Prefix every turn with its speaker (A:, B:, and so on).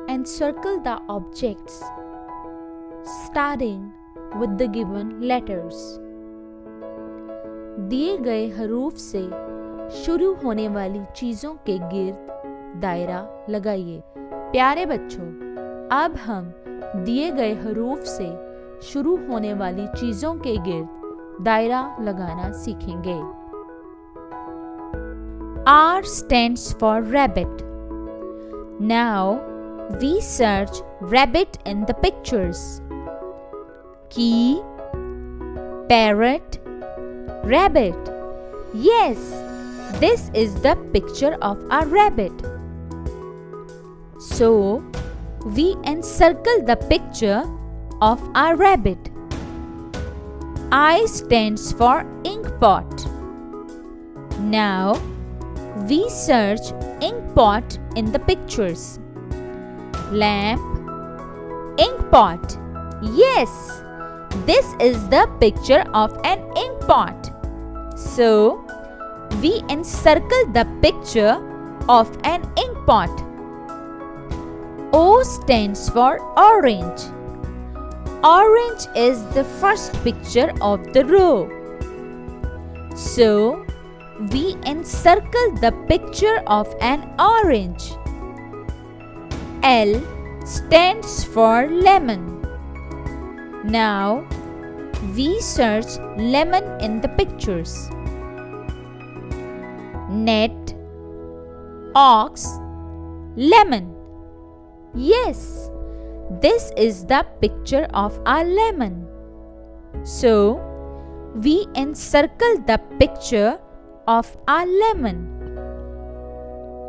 A: Encircle the objects starting with the given letters. दिए गए हरूफ से शुरू होने वाली चीज़ों के गिर्द दायरा लगाइए। प्यारे बच्चों, अब हम दिए गए हरूफ से शुरू होने वाली चीज़ों के गिर्द दायरा लगाना सीखेंगे। R stands for rabbit. Now we search rabbit in the pictures. Key, parrot, rabbit. Yes, this is the picture of a rabbit. So, we encircle the picture of a rabbit. I stands for ink pot. Now, we search ink pot in the pictures. Lamp, ink pot. Yes, this is the picture of an ink pot. So, we encircle the picture of an ink pot. O stands for orange. Orange is the first picture of the row. So, we encircle the picture of an orange. L stands for lemon. Now, we search lemon in the pictures. Net, ox, lemon. Yes, this is the picture of a lemon. So, we encircle the picture of a lemon.